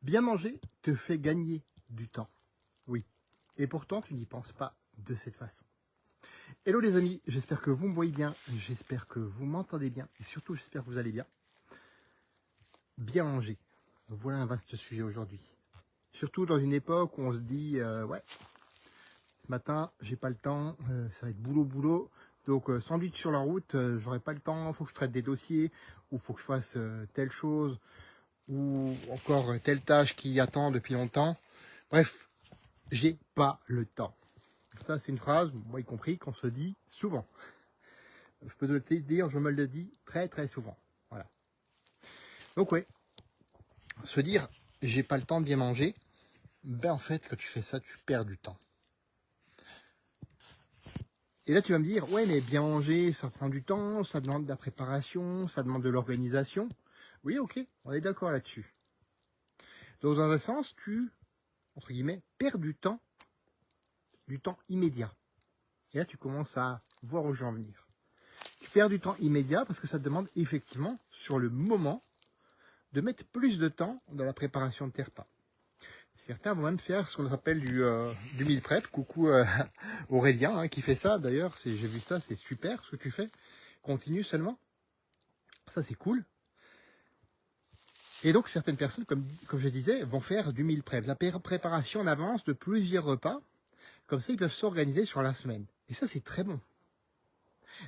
Bien manger te fait gagner du temps, oui. Et pourtant, tu n'y penses pas de cette façon. Hello les amis, j'espère que vous me voyez bien, j'espère que vous m'entendez bien, et surtout j'espère que vous allez bien. Bien manger, voilà un vaste sujet aujourd'hui. Surtout dans une époque où on se dit, ouais, ce matin, j'ai pas le temps, ça va être boulot. Donc sandwich sur la route, j'aurai pas le temps, faut que je traite des dossiers, ou faut que je fasse telle chose, ou encore telle tâche qui attend depuis longtemps. Bref, j'ai pas le temps. Ça, c'est une phrase, moi y compris, qu'on se dit souvent. Je peux te le dire, je me le dis très souvent. Voilà. Donc ouais, se dire, j'ai pas le temps de bien manger, ben en fait, quand tu fais ça, tu perds du temps. Et là, tu vas me dire, ouais, mais bien manger, ça prend du temps, ça demande de la préparation, ça demande de l'organisation. Oui, ok, on est d'accord là-dessus. Dans un sens, tu, entre guillemets, perds du temps immédiat. Et là, tu commences à voir où je veux en venir. Tu perds du temps immédiat parce que ça te demande effectivement, sur le moment, de mettre plus de temps dans la préparation de tes repas. Certains vont même faire ce qu'on appelle du meal prep. Coucou Aurélien qui fait ça d'ailleurs. J'ai vu ça, c'est super ce que tu fais. Continue seulement. Ça c'est cool. Et donc certaines personnes, comme je disais, vont faire du meal prep. La préparation en avance de plusieurs repas. Comme ça, ils peuvent s'organiser sur la semaine. Et ça, c'est très bon.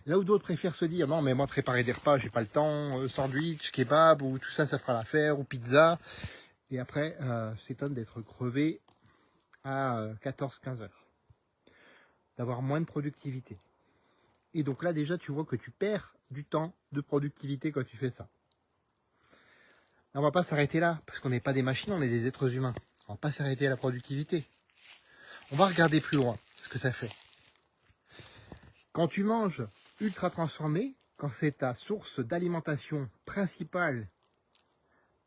Là où d'autres préfèrent se dire, non, mais moi, préparer des repas, j'ai pas le temps, sandwich, kebab, ou tout ça, ça fera l'affaire, ou pizza. Et après, s'étonne d'être crevé à 14-15 heures. D'avoir moins de productivité. Et donc là, déjà, tu vois que tu perds du temps de productivité quand tu fais ça. On va pas s'arrêter là, parce qu'on n'est pas des machines, on est des êtres humains. On va pas s'arrêter à la productivité. On va regarder plus loin ce que ça fait. Quand tu manges ultra transformé, quand c'est ta source d'alimentation principale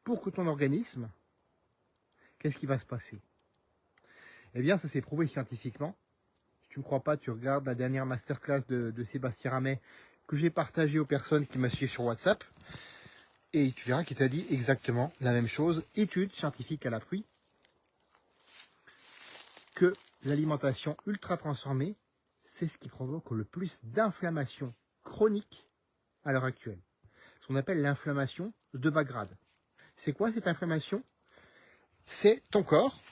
pour que ton organisme, qu'est-ce qui va se passer? Eh bien, ça s'est prouvé scientifiquement. Si tu ne me crois pas, tu regardes la dernière masterclass de Sébastien Ramet que j'ai partagée aux personnes qui me suivent sur WhatsApp. Et tu verras qu'il t'a dit exactement la même chose, étude scientifique à l'appui, que l'alimentation ultra transformée, c'est ce qui provoque le plus d'inflammation chronique à l'heure actuelle. Ce qu'on appelle l'inflammation de bas grade. C'est quoi cette inflammation? C'est ton corps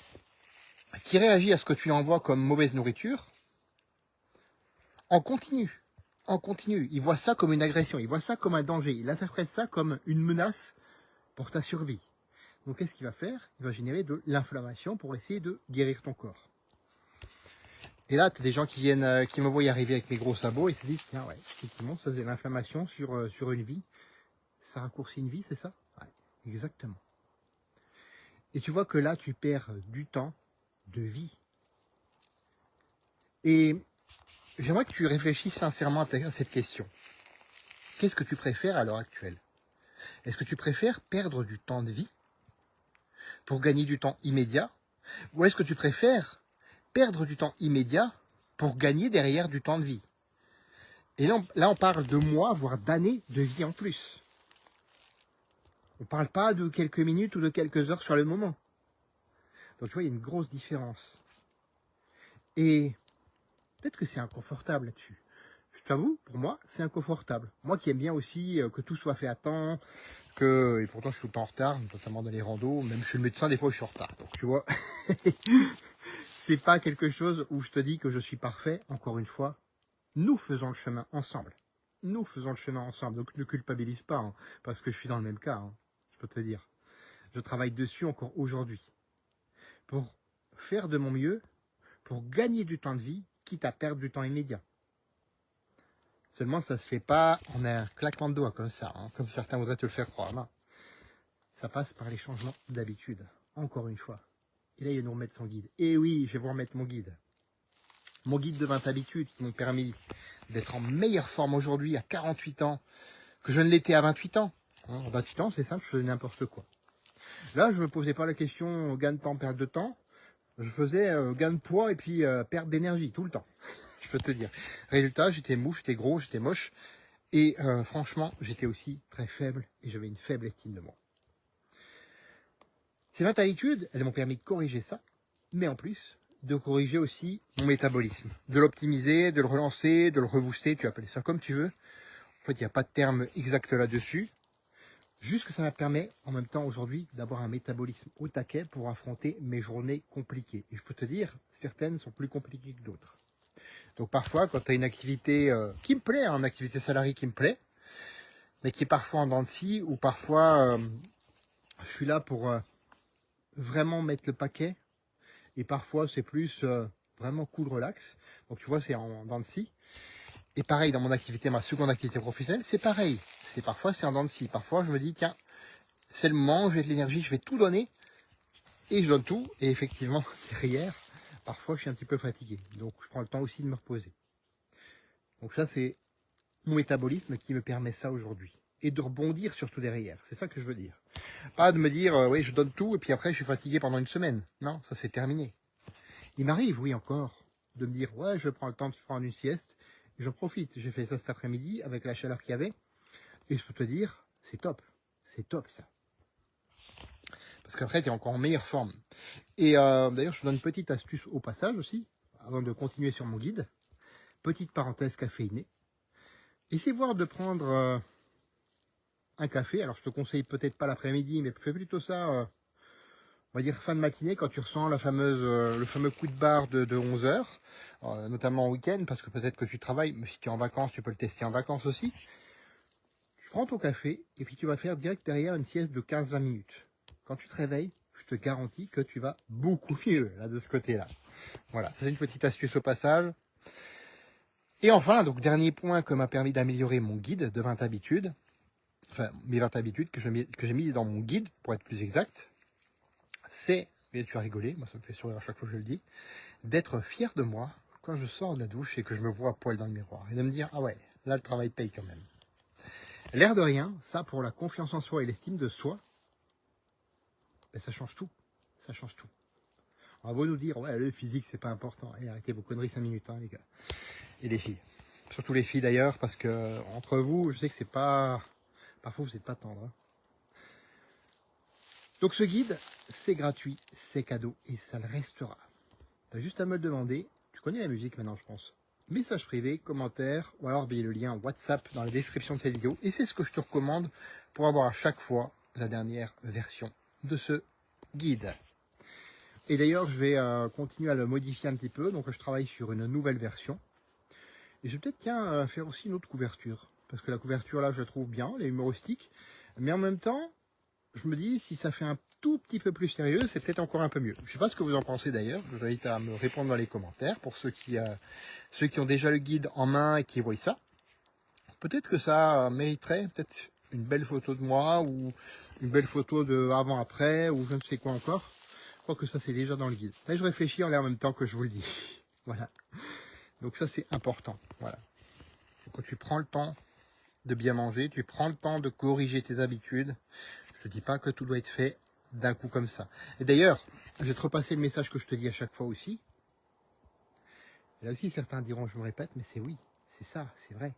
qui réagit à ce que tu lui envoies comme mauvaise nourriture en continu. En continu. Il voit ça comme une agression, il voit ça comme un danger, il interprète ça comme une menace pour ta survie. Donc qu'est-ce qu'il va faire? Il va générer de l'inflammation pour essayer de guérir ton corps. Et là, tu as des gens qui viennent, qui me voient y arriver avec mes gros sabots et se disent, tiens, ouais, effectivement, ça c'est l'inflammation sur une vie. Ça raccourcit une vie, c'est ça? Ouais, exactement. Et tu vois que là, tu perds du temps de vie. Et j'aimerais que tu réfléchisses sincèrement à cette question. Qu'est-ce que tu préfères à l'heure actuelle? Est-ce que tu préfères perdre du temps de vie pour gagner du temps immédiat? Ou est-ce que tu préfères perdre du temps immédiat pour gagner derrière du temps de vie? Et là, on parle de mois, voire d'années de vie en plus. On ne parle pas de quelques minutes ou de quelques heures sur le moment. Donc tu vois, il y a une grosse différence. Et peut-être que c'est inconfortable là-dessus. Je t'avoue, pour moi, c'est inconfortable. Moi qui aime bien aussi que tout soit fait à temps, et pourtant je suis tout le temps en retard, notamment dans les randos, même chez le médecin, des fois je suis en retard. Donc tu vois, c'est pas quelque chose où je te dis que je suis parfait, encore une fois. Nous faisons le chemin ensemble. Nous faisons le chemin ensemble, donc ne culpabilise pas, hein, parce que je suis dans le même cas, hein, je peux te dire. Je travaille dessus encore aujourd'hui, pour faire de mon mieux, pour gagner du temps de vie, quitte à perdre du temps immédiat. Seulement, ça ne se fait pas en un claquement de doigts comme ça, hein, comme certains voudraient te le faire croire. Non. Ça passe par les changements d'habitude, encore une fois. Et là, il va nous remettre son guide. Et oui, je vais vous remettre mon guide. Mon guide de 20 habitudes qui m'ont permis d'être en meilleure forme aujourd'hui à 48 ans que je ne l'étais à 28 ans. Hein, à 28 ans, c'est simple, je faisais n'importe quoi. Là, je ne me posais pas la question gain de temps, perte de temps. Je faisais gain de poids et puis perte d'énergie tout le temps. Je peux te dire. Résultat, j'étais mou, j'étais gros, j'étais moche. Et franchement, j'étais aussi très faible et j'avais une faible estime de moi. Ces 20 habitudes, elles m'ont permis de corriger ça, mais en plus, de corriger aussi mon métabolisme, de l'optimiser, de le relancer, de le rebooster, tu appelles ça comme tu veux. En fait, il n'y a pas de terme exact là-dessus. Juste que ça me permet, en même temps aujourd'hui, d'avoir un métabolisme au taquet pour affronter mes journées compliquées. Et je peux te dire, certaines sont plus compliquées que d'autres. Donc parfois, quand tu as une activité qui me plaît, une activité salariée qui me plaît, mais qui est parfois en dents de scie, ou parfois je suis là pour vraiment mettre le paquet, et parfois c'est plus vraiment cool relax. Donc tu vois, c'est en dents de scie. Et pareil, dans mon activité, ma seconde activité professionnelle, c'est pareil. Parfois c'est en dents de scie. Parfois je me dis, tiens, c'est le moment, j'ai de l'énergie, je vais tout donner. Et je donne tout. Et effectivement, derrière, parfois je suis un petit peu fatigué. Donc je prends le temps aussi de me reposer. Donc ça, c'est mon métabolisme qui me permet ça aujourd'hui. Et de rebondir surtout derrière. C'est ça que je veux dire. Pas de me dire, oui, je donne tout et puis après je suis fatigué pendant une semaine. Non, ça c'est terminé. Il m'arrive, oui, encore, de me dire, ouais, je prends le temps de prendre une sieste. Et j'en profite. J'ai fait ça cet après-midi avec la chaleur qu'il y avait. Et je peux te dire, c'est top. C'est top ça. Parce qu'après, tu es encore en meilleure forme. Et d'ailleurs, je te donne une petite astuce au passage aussi, avant de continuer sur mon guide. Petite parenthèse caféinée. Essaie voir de prendre un café. Alors, je te conseille peut-être pas l'après-midi, mais fais plutôt ça, on va dire fin de matinée, quand tu ressens le fameux coup de barre de 11 heures, notamment en week-end, parce que peut-être que tu travailles, mais si tu es en vacances, tu peux le tester en vacances aussi. Tu prends ton café, et puis tu vas faire direct derrière une sieste de 15-20 minutes. Quand tu te réveilles, je te garantis que tu vas beaucoup mieux là, de ce côté-là. Voilà, c'est une petite astuce au passage. Et enfin, donc dernier point que m'a permis d'améliorer mon guide de 20 habitudes, enfin mes 20 habitudes que j'ai mis dans mon guide, pour être plus exact, c'est, et tu as rigolé, moi ça me fait sourire à chaque fois que je le dis, d'être fier de moi quand je sors de la douche et que je me vois à poil dans le miroir. Et de me dire, ah ouais, là le travail paye quand même. L'air de rien, ça pour la confiance en soi et l'estime de soi, ben, ça change tout. Ça change tout. On va nous dire, ouais, le physique c'est pas important. Et arrêtez vos conneries 5 minutes, hein, les gars. Et les filles. Surtout les filles d'ailleurs, parce que entre vous, je sais que c'est pas... Parfois vous n'êtes pas tendre. Hein. Donc ce guide, c'est gratuit, c'est cadeau et ça le restera. Tu as juste à me le demander. Tu connais la musique maintenant, je pense. Message privé, commentaire, ou alors via le lien WhatsApp dans la description de cette vidéo. Et c'est ce que je te recommande pour avoir à chaque fois la dernière version de ce guide. Et d'ailleurs, je vais continuer à le modifier un petit peu. Donc je travaille sur une nouvelle version. Et je vais peut-être faire aussi une autre couverture. Parce que la couverture là, je la trouve bien, elle est humoristique. Mais en même temps, je me dis, si ça fait un tout petit peu plus sérieux, c'est peut-être encore un peu mieux. Je ne sais pas ce que vous en pensez d'ailleurs. Je vous invite à me répondre dans les commentaires pour ceux qui ont déjà le guide en main et qui voient ça. Peut-être que ça mériterait peut-être une belle photo de moi ou une belle photo de avant-après ou je ne sais quoi encore. Je crois que ça c'est déjà dans le guide. Là, je réfléchis en même temps que je vous le dis. Voilà. Donc ça c'est important. Voilà. Quand tu prends le temps de bien manger, tu prends le temps de corriger tes habitudes. Je ne te dis pas que tout doit être fait d'un coup comme ça. Et d'ailleurs, je vais te repasser le message que je te dis à chaque fois aussi. Et là aussi, certains diront, je me répète, mais c'est oui, c'est ça, c'est vrai.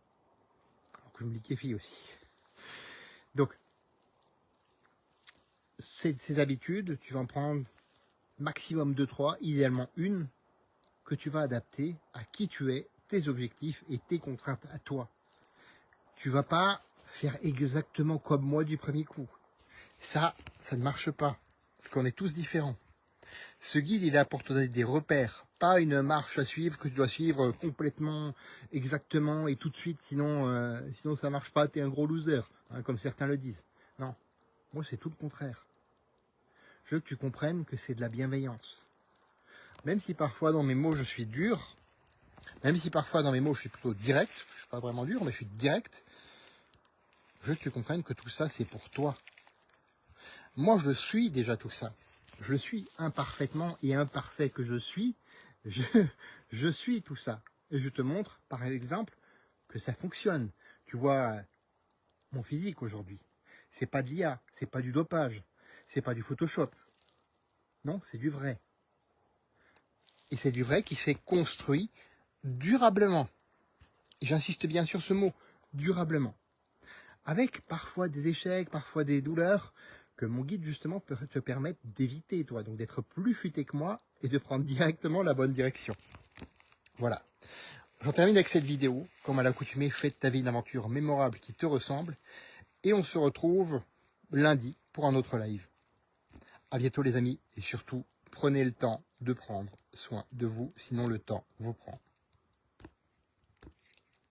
Alors que je me liquéfie aussi. Donc, ces habitudes, tu vas en prendre maximum 2-3, idéalement une, que tu vas adapter à qui tu es, tes objectifs et tes contraintes à toi. Tu vas pas faire exactement comme moi du premier coup. Ça ne marche pas, parce qu'on est tous différents. Ce guide, il est là pour te donner des repères, pas une marche à suivre que tu dois suivre complètement, exactement et tout de suite, sinon ça marche pas, tu es un gros loser, hein, comme certains le disent. Non, moi c'est tout le contraire. Je veux que tu comprennes que c'est de la bienveillance. Même si parfois dans mes mots je suis dur, même si parfois dans mes mots je suis plutôt direct, je suis pas vraiment dur, mais je suis direct, je veux que tu comprennes que tout ça c'est pour toi. Moi je suis déjà tout ça. Je suis imparfaitement et imparfait que je suis, je suis tout ça. Et je te montre, par exemple, que ça fonctionne. Tu vois, mon physique aujourd'hui, c'est pas de l'IA, c'est pas du dopage, c'est pas du Photoshop. Non, c'est du vrai. Et c'est du vrai qui s'est construit durablement. Et j'insiste bien sur ce mot, durablement. Avec parfois des échecs, parfois des douleurs, que mon guide justement peut te permettre d'éviter, toi, donc d'être plus futé que moi et de prendre directement la bonne direction. Voilà. J'en termine avec cette vidéo. Comme à l'accoutumée, fais de ta vie une aventure mémorable qui te ressemble. Et on se retrouve lundi pour un autre live. À bientôt les amis. Et surtout, prenez le temps de prendre soin de vous, sinon le temps vous prend.